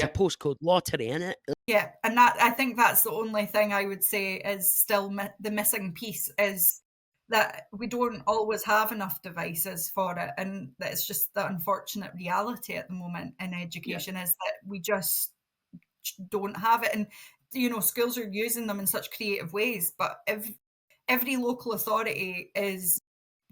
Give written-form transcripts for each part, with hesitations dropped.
It's a postcode lottery, innit? Yeah, and that I think that's the only thing I would say is still the missing piece is that we don't always have enough devices for it, and that it's just the unfortunate reality at the moment in Yeah. education is that we just don't have it, and schools are using them in such creative ways, but if every local authority is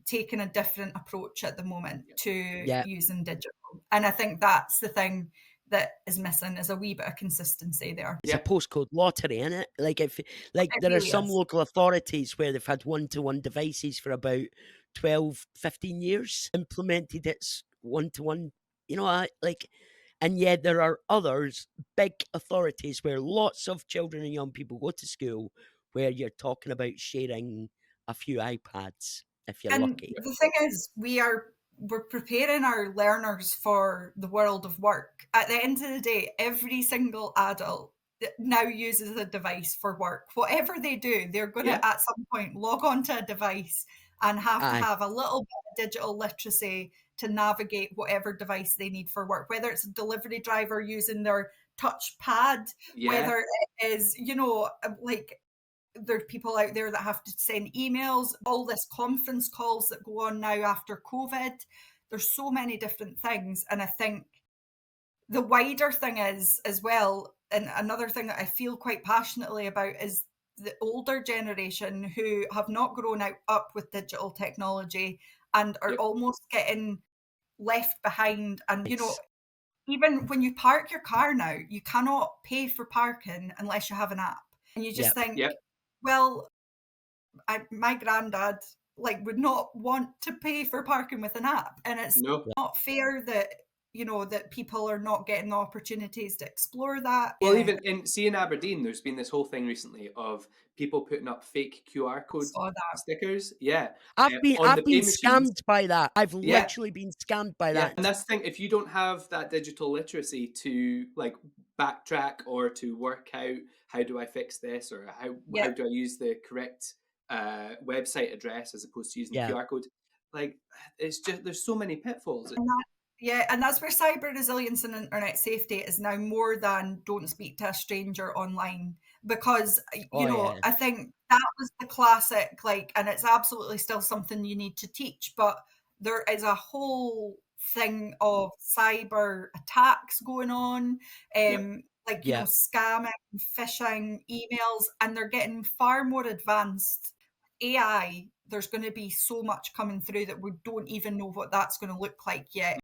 taking a different approach at the moment to Yeah. using digital, and I think that's the thing that is missing is a wee bit of consistency there. It's a postcode lottery, innit? Like It there are really some is. local authorities where they've had one-to-one devices for about 12, 15 years, implemented its one-to-one, and yet there are others, big authorities where lots of children and young people go to school where you're talking about sharing a few iPads if you're And lucky. the thing is, we're preparing our learners for the world of work. At the end of the day, every single adult that now uses a device for work. Whatever they do, they're going Yeah. to at some point log onto a device and have to Aye. have a little bit of digital literacy to navigate whatever device they need for work, whether it's a delivery driver using their touch pad, Yeah. whether it is, like there are people out there that have to send emails, all this conference calls that go on now after COVID. There's so many different things. And I think the wider thing is as well, and another thing that I feel quite passionately about is the older generation who have not grown up with digital technology and are Yep. almost getting left behind. And, It's even when you park your car now, you cannot pay for parking unless you have an app. And you just Yep. think, Yep. well, my granddad would not want to pay for parking with an app, and it's No. not fair that that people are not getting the opportunities to explore that. Well, Yeah, even in Aberdeen, there's been this whole thing recently of people putting up fake QR code saw that. stickers, yeah, I've been on I've the been pay machines. scammed by that. I've Yeah, literally been scammed by yeah, and that. that's the thing, if you don't have that digital literacy to, like, backtrack or to work out, "How do I fix this?" or "How Yeah, do I use the correct, website address as opposed to using the Yeah. QR code?" Like, it's just there's so many pitfalls. and that's where cyber resilience and internet safety is now more than don't speak to a stranger online, because Oh, yeah. I think that was the classic, and it's absolutely still something you need to teach, but there is a whole thing of cyber attacks going on, Yep. Yeah. scamming, phishing, emails, and they're getting far more advanced. AI, there's going to be so much coming through that we don't even know what that's going to look like yet.